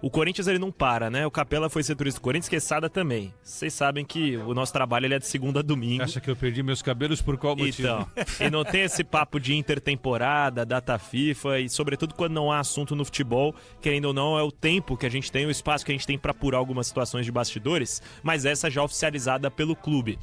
O Corinthians ele não para, né? O Capela foi setorista do Corinthians, Quesada também. Vocês sabem que o nosso trabalho ele é de segunda a domingo. Acha que eu perdi meus cabelos por qual motivo? Então, e não tem esse papo de intertemporada, data FIFA e sobretudo quando não há assunto no futebol, querendo ou não, é o tempo que a gente tem, o espaço que a gente tem para apurar algumas situações de bastidores, mas essa já oficializada pelo clube.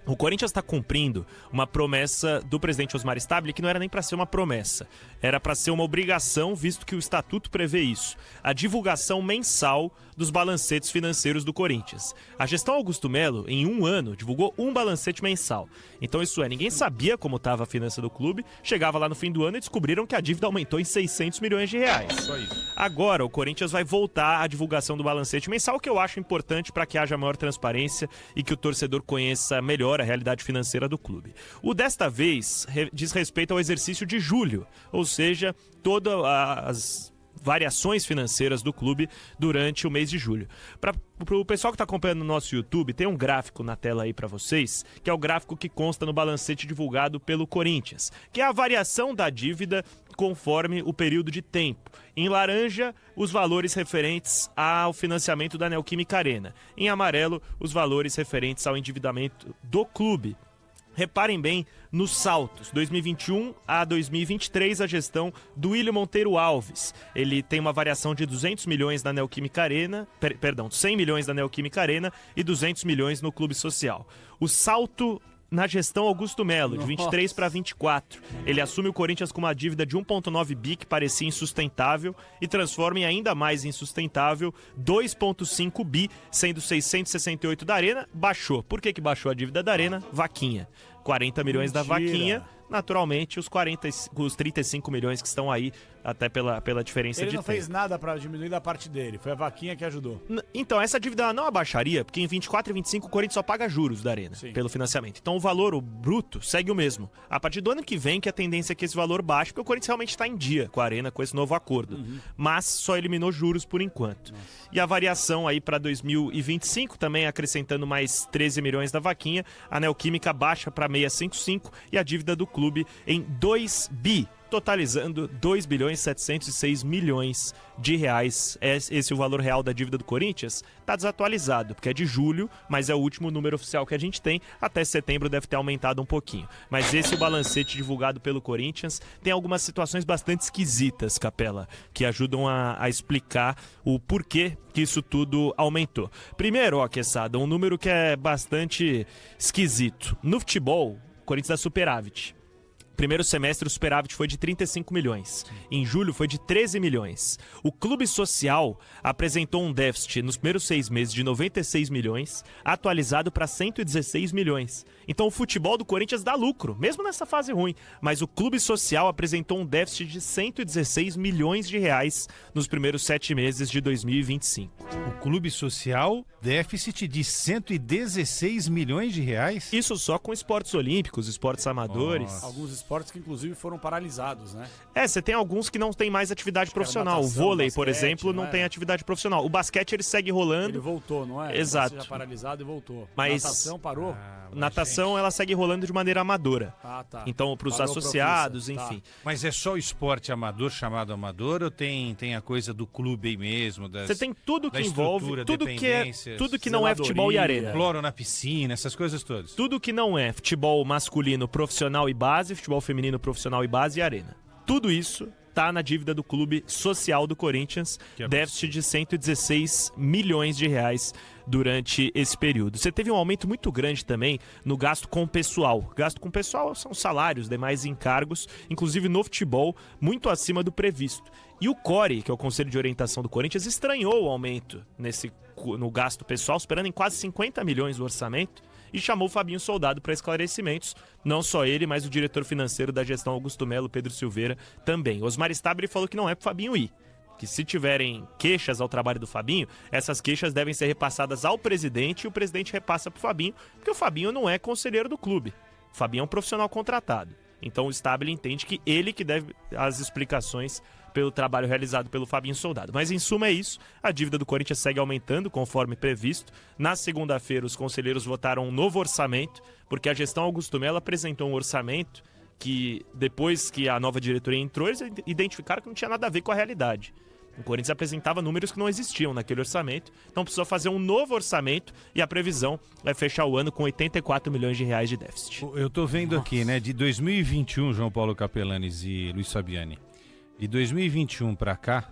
O Corinthians está cumprindo uma promessa do presidente Osmar Stabile que não era nem para ser uma promessa, era para ser uma obrigação, visto que o estatuto prevê isso, a divulgação mensal dos balancetes financeiros do Corinthians. A gestão Augusto Melo, em um ano, divulgou um balancete mensal. Então isso é, ninguém sabia como estava a finança do clube, chegava lá no fim do ano e descobriram que a dívida aumentou em 600 milhões de reais. Só isso. Agora o Corinthians vai voltar à divulgação do balancete mensal, que eu acho importante para que haja maior transparência e que o torcedor conheça melhor a realidade financeira do clube. O desta vez diz respeito ao exercício de julho, ou seja, todas as variações financeiras do clube durante o mês de julho. Para o pessoal que está acompanhando no nosso YouTube, tem um gráfico na tela aí para vocês, que é o gráfico que consta no balancete divulgado pelo Corinthians, que é a variação da dívida conforme o período de tempo. Em laranja, os valores referentes ao financiamento da Neoquímica Arena. Em amarelo, os valores referentes ao endividamento do clube. Reparem bem nos saltos, 2021 a 2023, a gestão do William Monteiro Alves. Ele tem uma variação de 200 milhões na Neoquímica Arena, 100 milhões na Neoquímica Arena e 200 milhões no Clube Social. O salto na gestão Augusto Melo, de 23 para 24. Ele assume o Corinthians com uma dívida de 1,9 bi que parecia insustentável e transforma em ainda mais insustentável 2,5 bi, sendo 668 da Arena, baixou. Por que baixou a dívida da Arena? Vaquinha. 40 milhões da Vaquinha, naturalmente os 35 milhões que estão aí, até pela diferença de tempo. Ele não fez nada para diminuir da parte dele, foi a Vaquinha que ajudou. Então, essa dívida ela não abaixaria, porque em 24 e 25 o Corinthians só paga juros da Arena, pelo financiamento. Então o valor, o bruto, segue o mesmo. A partir do ano que vem que a tendência é que esse valor baixe, porque o Corinthians realmente está em dia com a Arena, com esse novo acordo. Mas só eliminou juros por enquanto. E a variação aí para 2025, também acrescentando mais 13 milhões da Vaquinha, a Neoquímica baixa para 655 e a dívida do clube em 2 bi, totalizando 2 bilhões 706 milhões de reais. Esse é o valor real da dívida do Corinthians. Está desatualizado, porque é de julho, mas é o último número oficial que a gente tem. Até setembro deve ter aumentado um pouquinho. Mas esse é o balancete divulgado pelo Corinthians. Tem algumas situações bastante esquisitas, Capela, que ajudam a explicar o porquê que isso tudo aumentou. Primeiro, Quesada, um número que é bastante esquisito. No futebol, o Corinthians dá superávit. Primeiro semestre o superávit foi de 35 milhões. Em julho foi de 13 milhões. O Clube Social apresentou um déficit nos primeiros 6 meses de 96 milhões, atualizado para 116 milhões. Então o futebol do Corinthians dá lucro, mesmo nessa fase ruim. Mas o Clube Social apresentou um déficit de 116 milhões de reais nos primeiros 7 meses de 2025. O Clube Social, déficit de 116 milhões de reais? Isso só com esportes olímpicos, esportes amadores. Nossa. Alguns esportes que inclusive foram paralisados, né? Você tem alguns que não tem mais atividade profissional. Natação, o vôlei, basquete, por exemplo, não tem atividade profissional. O basquete ele segue rolando. Ele voltou, não é? Exato. Já paralisado e voltou. Mas natação parou? Natação ela segue rolando de maneira amadora. Tá. Então para os associados, enfim. Mas é só o esporte amador chamado amador ou tem a coisa do clube aí mesmo? Você tem tudo que envolve, tudo que não é futebol e arena. Cloro na piscina, essas coisas todas. Tudo que não é futebol masculino profissional e base, futebol feminino profissional e base e arena. Tudo isso tá na dívida do Clube Social do Corinthians, déficit de 116 milhões de reais durante esse período. Você teve um aumento muito grande também no gasto com o pessoal. Gasto com o pessoal são salários, demais encargos, inclusive no futebol, muito acima do previsto. E o CORE, que é o Conselho de Orientação do Corinthians, estranhou o aumento no gasto pessoal, superando em quase 50 milhões o orçamento, e chamou o Fabinho Soldado para esclarecimentos. Não só ele, mas o diretor financeiro da gestão Augusto Melo, Pedro Silveira, também. Osmar Stabile falou que não é pro Fabinho ir. Que se tiverem queixas ao trabalho do Fabinho, essas queixas devem ser repassadas ao presidente e o presidente repassa pro Fabinho, porque o Fabinho não é conselheiro do clube. O Fabinho é um profissional contratado. Então o Stabile entende que ele que deve as explicações pelo trabalho realizado pelo Fabinho Soldado. Mas em suma é isso, a dívida do Corinthians segue aumentando conforme previsto. Na segunda-feira os conselheiros votaram um novo orçamento, porque a gestão Augusto Melo apresentou um orçamento que depois que a nova diretoria entrou, eles identificaram que não tinha nada a ver com a realidade. O Corinthians apresentava números que não existiam naquele orçamento, então precisou fazer um novo orçamento e a previsão é fechar o ano com 84 milhões de reais de déficit. Eu tô vendo aqui, né, de 2021, João Paulo Capelanes e Luiz Fabiani, de 2021 para cá,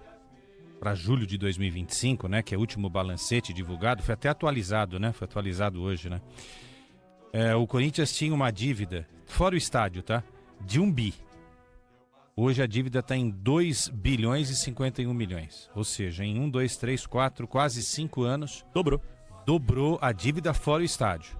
para julho de 2025, né, que é o último balancete divulgado, foi até atualizado, né, foi atualizado hoje, né. O Corinthians tinha uma dívida, fora o estádio, tá, de 1 bi. Hoje a dívida está em 2 bilhões e 51 milhões. Ou seja, em 1, 2, 3, 4, quase 5 anos... Dobrou a dívida fora o estádio.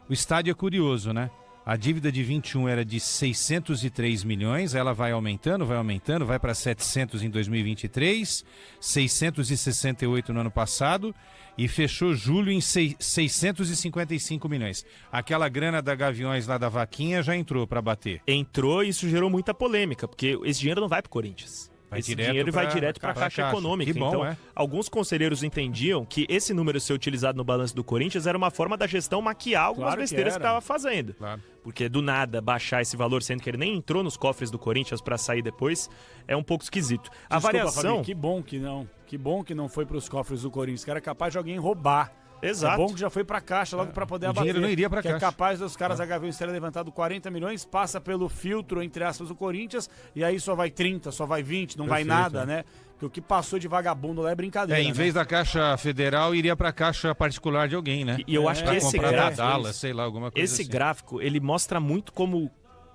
O estádio é curioso, né? A dívida de 21 era de 603 milhões, ela vai aumentando, vai para 700 em 2023, 668 no ano passado e fechou julho em 655 milhões. Aquela grana da Gaviões lá da vaquinha já entrou para bater. Entrou e isso gerou muita polêmica, porque esse dinheiro não vai para o Corinthians. Esse dinheiro vai direto para a Caixa Econômica. Que bom, então, alguns conselheiros entendiam que esse número ser utilizado no balanço do Corinthians era uma forma da gestão maquiar algumas besteiras que estava fazendo. Claro. Porque do nada baixar esse valor, sendo que ele nem entrou nos cofres do Corinthians para sair depois, é um pouco esquisito. A variação... Fabi, que bom que não foi para os cofres do Corinthians, que era capaz de alguém roubar. Exato. É bom que já foi pra caixa logo pra poder abater. O dinheiro não iria pra caixa. É capaz dos caras da Gaviões terem levantado 40 milhões, passa pelo filtro, entre aspas, do Corinthians, e aí só vai 30, só vai 20, não vai nada, né? Porque o que passou de vagabundo lá é brincadeira. Em vez da Caixa Federal, iria pra Caixa particular de alguém, né? E eu acho que esse gráfico... Dallas, sei lá, alguma coisa esse assim. gráfico, ele mostra muito como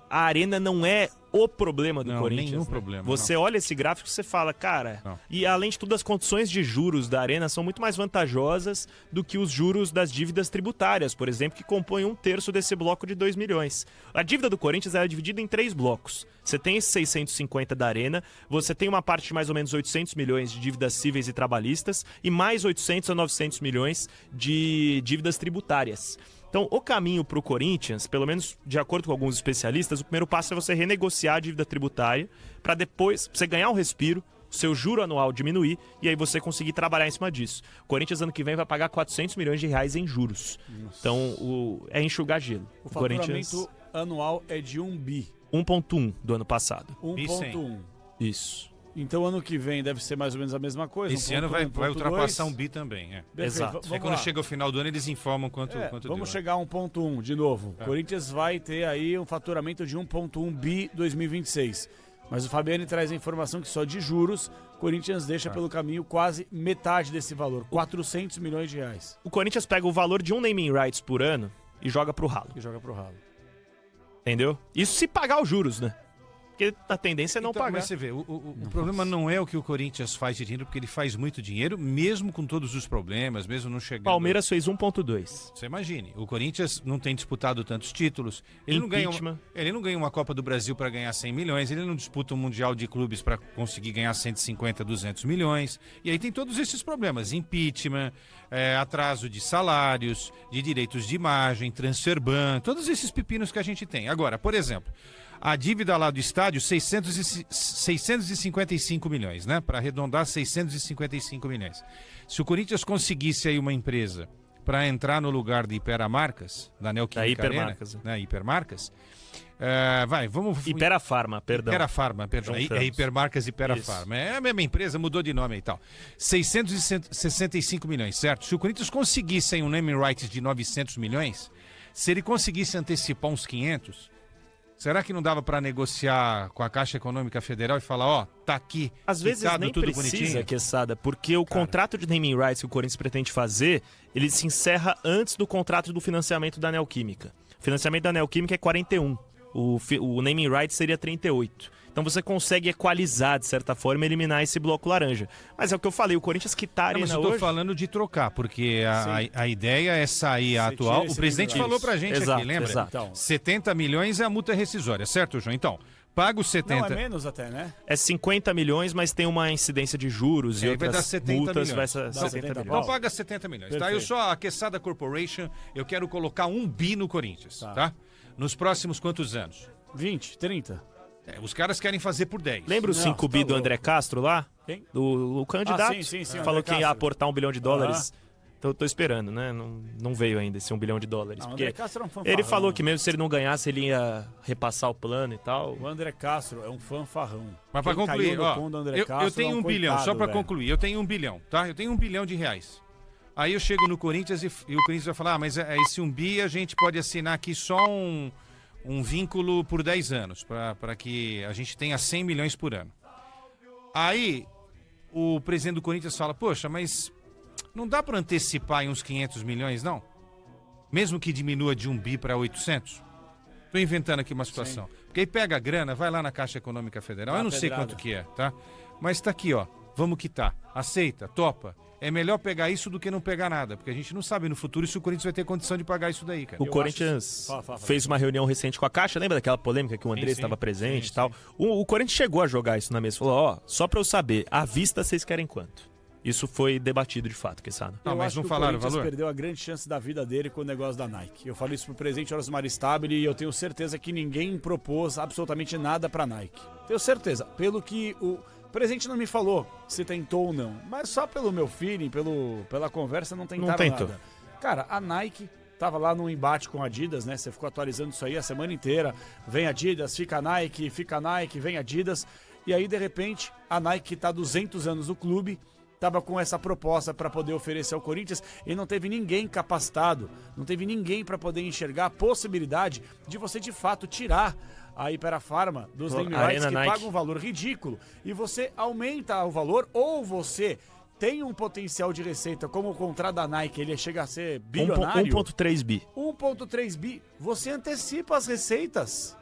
a Arena não é o problema do Corinthians. Nenhum problema. Você olha esse gráfico e você fala, cara... E além de tudo, as condições de juros da Arena são muito mais vantajosas do que os juros das dívidas tributárias, por exemplo, que compõem 1/3 desse bloco de 2 milhões. A dívida do Corinthians é dividida em 3 blocos. Você tem esses 650 da Arena, você tem uma parte de mais ou menos 800 milhões de dívidas cíveis e trabalhistas e mais 800 a 900 milhões de dívidas tributárias. Então, o caminho para o Corinthians, pelo menos de acordo com alguns especialistas, o primeiro passo é você renegociar a dívida tributária para depois você ganhar um respiro, seu juro anual diminuir e aí você conseguir trabalhar em cima disso. O Corinthians ano que vem vai pagar 400 milhões de reais em juros. Nossa. Então, é enxugar gelo. O faturamento anual é de 1 bi. 1,1 do ano passado. 1,1. Isso. Então, ano que vem deve ser mais ou menos a mesma coisa. Esse ano vai ultrapassar 1 bi também. Exato. Quando chega o final do ano, eles informam quanto vamos deu, chegar a 1,1 de novo. Corinthians vai ter aí um faturamento de 1,1 bi 2026. Mas o Fabiani traz a informação que só de juros, Corinthians deixa pelo caminho quase metade desse valor, 400 milhões de reais. O Corinthians pega o valor de um naming rights por ano e joga pro ralo. Entendeu? Isso se pagar os juros, né? Porque a tendência é não pagar. Mas você vê, o problema não é o que o Corinthians faz de dinheiro, porque ele faz muito dinheiro, mesmo com todos os problemas, mesmo não chegando... Palmeiras fez 1,2. Você imagine, o Corinthians não tem disputado tantos títulos, ele não ganha uma Copa do Brasil para ganhar 100 milhões, ele não disputa um Mundial de Clubes para conseguir ganhar 150, 200 milhões, e aí tem todos esses problemas, impeachment, atraso de salários, de direitos de imagem, transfer ban, todos esses pepinos que a gente tem. Agora, por exemplo... A dívida lá do estádio, 655 milhões, né? Para arredondar, 655 milhões. Se o Corinthians conseguisse aí uma empresa para entrar no lugar de Hiperamarcas, da Neoquímica Arena, né? Hipermarcas, vamos... Hiperafarma, perdão. Hiperafarma, perdão. É Hipermarcas e Hiperafarma. É a mesma empresa, mudou de nome e tal. 665 milhões, certo? Se o Corinthians conseguisse aí um naming rights de 900 milhões, se ele conseguisse antecipar uns 500... Será que não dava para negociar com a Caixa Econômica Federal e falar, ó, tá aqui, às vezes nem tudo precisa, bonitinho? Quesada, porque o contrato de naming rights que o Corinthians pretende fazer, ele se encerra antes do contrato do financiamento da Neoquímica. O financiamento da Neoquímica é 41, o naming rights seria 38. Então você consegue equalizar, de certa forma, eliminar esse bloco laranja. Mas é o que eu falei, o Corinthians quitar a Arena hoje... Mas eu tô falando de trocar, porque a ideia é sair a atual... O presidente falou pra gente aqui, lembra? Exato. 70 milhões é a multa rescisória, certo, João? Então, paga os 70... Não, é menos até, né? É 50 milhões, mas tem uma incidência de juros e outras vai dar 70 multas, milhões. vai ser 70 milhões. Então paga 70 milhões, tá? Eu sou a Quesada Corporation, eu quero colocar 1 bi no Corinthians, tá? Nos próximos quantos anos? 20, 30... os caras querem fazer por 10. Lembra o 5 bi do André Castro lá? Quem? O candidato. Sim, falou que ia aportar $1 bilhão. Tô esperando, né? Não veio ainda esse $1 bilhão. Não, o André Castro é um fanfarrão. Ele falou que mesmo se ele não ganhasse, ele ia repassar o plano e tal. O André Castro é um fanfarrão. Mas para concluir, ó, eu tenho é $1 bilhão, só para velho. concluir, eu tenho $1 bilhão, tá? Eu tenho $1 bilhão. Aí eu chego no Corinthians e o Corinthians vai falar, mas esse 1 bi a gente pode assinar aqui só um vínculo por 10 anos, para que a gente tenha 100 milhões por ano. Aí o presidente do Corinthians fala, poxa, mas não dá para antecipar em uns 500 milhões, não? Mesmo que diminua de 1 bi para 800? Estou inventando aqui uma situação. Sim. Porque aí pega a grana, vai lá na Caixa Econômica Federal, eu não sei quanto que é, tá? Mas tá aqui, ó, vamos quitar. Aceita, topa. É melhor pegar isso do que não pegar nada, porque a gente não sabe no futuro se o Corinthians vai ter condição de pagar isso daí, cara. O Corinthians fez uma reunião recente com a Caixa, lembra daquela polêmica que o Andrés estava presente e tal? O Corinthians chegou a jogar isso na mesa, falou, ó, só pra eu saber, à vista vocês querem quanto? Isso foi debatido de fato, Quesada. Não, mas não falaram o valor? O Corinthians perdeu a grande chance da vida dele com o negócio da Nike. Eu falei isso pro presidente Osmar Stabile e eu tenho certeza que ninguém propôs absolutamente nada pra Nike. Tenho certeza, pelo que o presidente não me falou se tentou ou não, mas só pelo meu feeling, pela conversa, não tentaram nada. Cara, a Nike tava lá num embate com a Adidas, né? Você ficou atualizando isso aí a semana inteira. Vem Adidas, fica Nike, vem Adidas. E aí, de repente, a Nike, que tá há 200 anos no clube, tava com essa proposta para poder oferecer ao Corinthians e não teve ninguém capacitado, não teve ninguém para poder enxergar a possibilidade de você, de fato, tirar a Ipera-Pharma dos name rights que pagam um valor ridículo e você aumenta o valor ou você tem um potencial de receita como o contrato da Nike, ele chega a ser bilionário. 1,3 bi. 1,3 bi. Você antecipa as receitas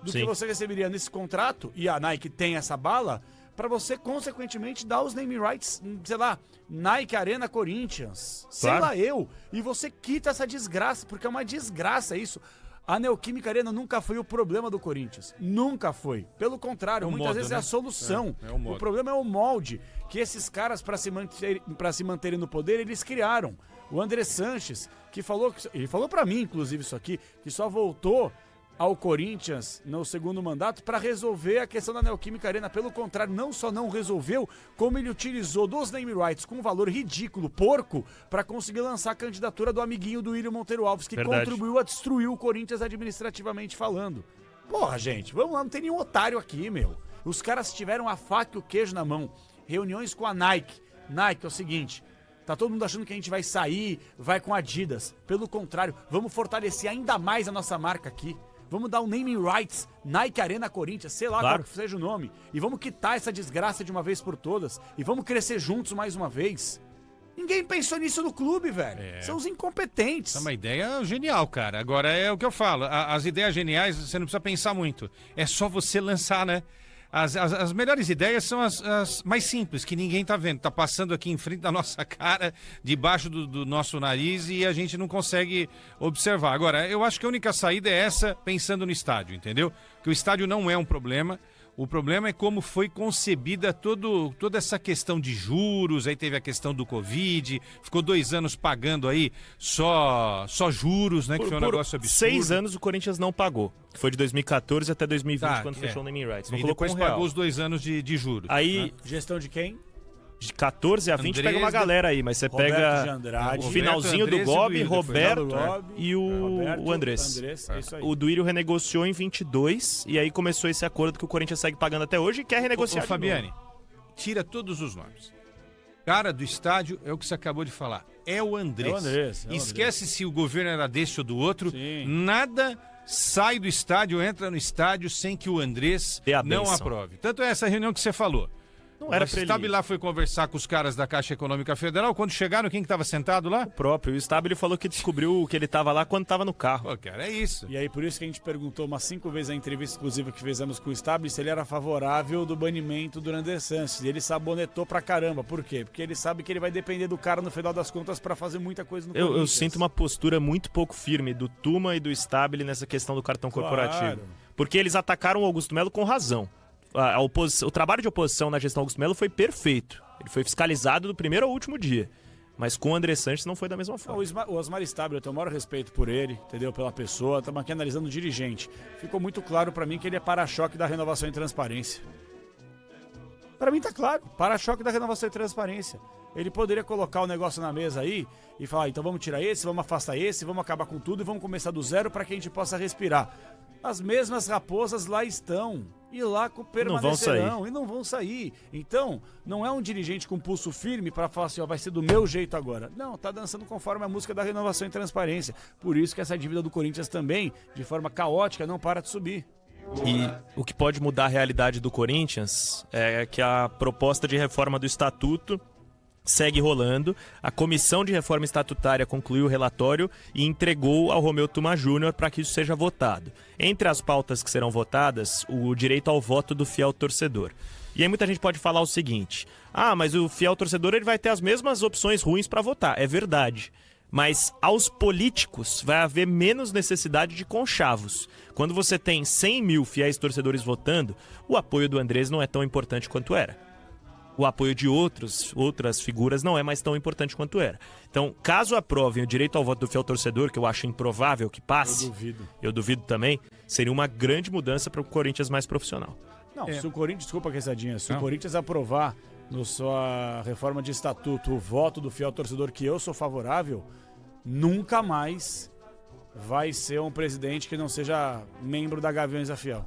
do que você receberia nesse contrato e a Nike tem essa bala para você, consequentemente, dar os name rights, sei lá, Nike Arena Corinthians, sei lá eu, e você quita essa desgraça, porque é uma desgraça isso. A Neoquímica Arena nunca foi o problema do Corinthians, nunca foi. Pelo contrário, muitas vezes é a solução. O problema é o molde que esses caras, para se manterem no poder, eles criaram. O André Sanches, que falou, ele falou para mim, inclusive, isso aqui, que só voltou ao Corinthians no segundo mandato para resolver a questão da Neoquímica Arena. Pelo contrário, não só não resolveu, como ele utilizou dos name rights com um valor ridículo, porco, para conseguir lançar a candidatura do amiguinho do William Monteiro Alves, que contribuiu a destruir o Corinthians administrativamente falando. Porra, gente, vamos lá, não tem nenhum otário aqui, meu. Os caras tiveram a faca e o queijo na mão. Reuniões com a Nike. Nike, é o seguinte, tá todo mundo achando que a gente vai sair, vai com a Adidas. Pelo contrário, vamos fortalecer ainda mais a nossa marca aqui. Vamos dar um naming rights, Nike Arena Corinthians, sei lá qual que seja o nome. E vamos quitar essa desgraça de uma vez por todas. E vamos crescer juntos mais uma vez. Ninguém pensou nisso no clube, velho. São os incompetentes. É uma ideia genial, cara. Agora é o que eu falo. As ideias geniais, você não precisa pensar muito. É só você lançar, né? As melhores ideias são as mais simples, que ninguém tá vendo. Tá passando aqui em frente da nossa cara, debaixo do nosso nariz e a gente não consegue observar. Agora, eu acho que a única saída é essa, pensando no estádio, entendeu? Que o estádio não é um problema. O problema é como foi concebida toda essa questão de juros, aí teve a questão do Covid, ficou 2 anos pagando aí só juros, né? Que foi um negócio absurdo. 6 anos o Corinthians não pagou, que foi de 2014 até 2020, quando fechou o naming rights. E depois pagou os 2 anos de juros. Aí, né? Gestão de quem? De 14 a 20 pega uma galera aí, mas você pega o finalzinho do Gobi, Roberto e o Andrés. É isso aí. O Duírio renegociou em 22 e aí começou esse acordo que o Corinthians segue pagando até hoje e quer renegociar de Fabiane, tira todos os nomes. Cara do estádio é o que você acabou de falar. É o Andrés. Esquece se o governo era desse ou do outro. Sim. Nada sai do estádio, entra no estádio sem que o Andrés não aprove. Tanto é essa reunião que você falou. Não era pra ele. O Stabile lá foi conversar com os caras da Caixa Econômica Federal. Quando chegaram, quem que estava sentado lá? O próprio. O Stabile falou que descobriu que ele estava lá quando estava no carro. Pô, cara, é isso. E aí, por isso que a gente perguntou umas 5 vezes na entrevista exclusiva que fizemos com o Stabile se ele era favorável do banimento do André Sanches. E ele sabonetou pra caramba. Por quê? Porque ele sabe que ele vai depender do cara no final das contas pra fazer muita coisa no Corinthians. Eu sinto uma postura muito pouco firme do Tuma e do Stabile nessa questão do cartão corporativo. Porque eles atacaram o Augusto Melo com razão. O trabalho de oposição na gestão Augusto Melo foi perfeito. Ele foi fiscalizado do primeiro ao último dia. Mas com o André Sanches não foi da mesma forma. O Osmar Stabile, eu tenho o maior respeito por ele, entendeu? Pela pessoa. Estamos aqui analisando o dirigente. Ficou muito claro pra mim que ele é para-choque da renovação e transparência. Pra mim tá claro. Para-choque da renovação e transparência. Ele poderia colocar o negócio na mesa aí e falar, então vamos tirar esse, vamos afastar esse, vamos acabar com tudo e vamos começar do zero para que a gente possa respirar. As mesmas raposas lá estão e lá permanecerão e não vão sair. Então, não é um dirigente com pulso firme para falar assim, ó, vai ser do meu jeito agora. Não, tá dançando conforme a música da renovação e transparência. Por isso que essa dívida do Corinthians também, de forma caótica, não para de subir. E o que pode mudar a realidade do Corinthians é que a proposta de reforma do estatuto segue rolando. A comissão de reforma estatutária concluiu o relatório e entregou ao Romeu Tuma Júnior para que isso seja votado. Entre as pautas que serão votadas, o direito ao voto do fiel torcedor. E aí muita gente pode falar o seguinte, mas o fiel torcedor ele vai ter as mesmas opções ruins para votar. É verdade. Mas aos políticos vai haver menos necessidade de conchavos. Quando você tem 100 mil fiéis torcedores votando, o apoio do Andrés não é tão importante quanto era. O apoio de outras figuras não é mais tão importante quanto era. Então, caso aprovem o direito ao voto do fiel torcedor, que eu acho improvável que passe, eu duvido também, seria uma grande mudança para o Corinthians mais profissional. Não, se o Corinthians, desculpa, Quesadinha, se o Corinthians aprovar na sua reforma de estatuto o voto do fiel torcedor, que eu sou favorável, nunca mais vai ser um presidente que não seja membro da Gaviões da Fiel.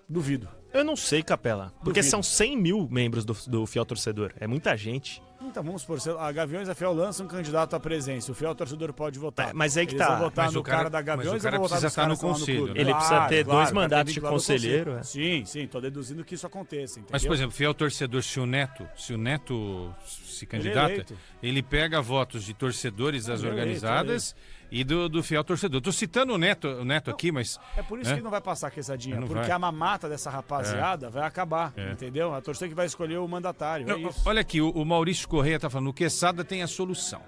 Duvido. Eu não sei, Capela. Porque são 100 mil membros do fiel torcedor. É muita gente. Então vamos supor, a Gaviões da Fiel lança um candidato à presença. O fiel torcedor pode votar. Mas é que Eles tá. vão votar Mas no o cara da Gaviões ou vão votar precisa estar no conselho. Ele precisa ter 2 mandatos de conselheiro. Sim, tô deduzindo que isso aconteça. Entendeu? Mas, por exemplo, fiel torcedor, se o Neto se candidata, ele pega votos de torcedores das organizadas e do fiel torcedor. Tô citando o Neto aqui, mas... É por isso que não vai passar, Quesadinha, porque a mamata dessa rapaziada vai acabar, entendeu? A torcida que vai escolher o mandatário, é isso. Olha aqui, o Maurício Correia tá falando, o Quesada tem a solução.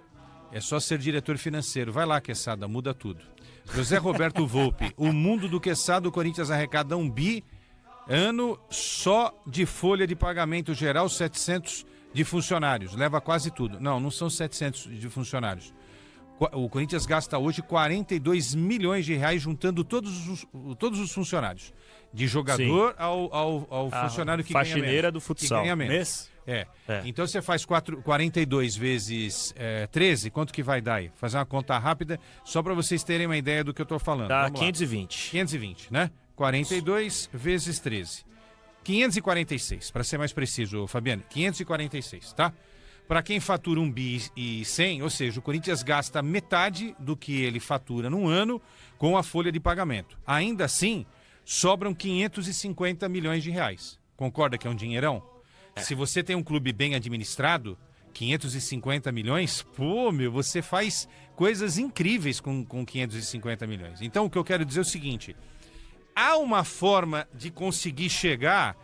É só ser diretor financeiro. Vai lá, Quesada, muda tudo. José Roberto Volpe, o mundo do Quesada, o Corinthians arrecada 1 bi ano só de folha de pagamento geral, 700 de funcionários. Leva quase tudo. Não são 700 de funcionários. O Corinthians gasta hoje 42 milhões de reais juntando todos os funcionários. De jogador ao funcionário que ganha menos. Faxineira do futsal. Que ganha menos. Então você faz 42 vezes 13, quanto que vai dar aí? Fazer uma conta rápida, só para vocês terem uma ideia do que eu estou falando. Dá 520. 520, né? 42 vezes 13. 546, para ser mais preciso, Fabiano. 546, tá? Para quem fatura 1 bi e 100, ou seja, o Corinthians gasta metade do que ele fatura num ano com a folha de pagamento. Ainda assim, sobram 550 milhões de reais. Concorda que é um dinheirão? Se você tem um clube bem administrado, 550 milhões, você faz coisas incríveis com 550 milhões. Então, o que eu quero dizer é o seguinte, há uma forma de conseguir chegar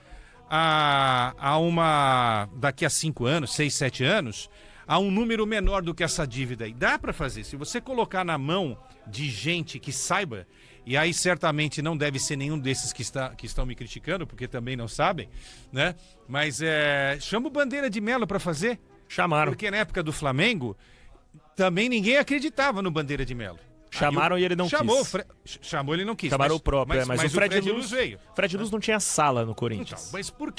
a uma, daqui a 5 anos, 6, 7 anos, a um número menor do que essa dívida. E dá para fazer. Se você colocar na mão de gente que saiba, e aí certamente não deve ser nenhum desses que estão me criticando, porque também não sabem, né? Mas chama o Bandeira de Melo para fazer. Chamaram. Porque na época do Flamengo, também ninguém acreditava no Bandeira de Melo. Chamaram e ele não quis. Chamou, ele não quis. Chamaram o próprio, mas o Fred Luz veio. Fred Luz não tinha sala no Corinthians. Então, mas por quê?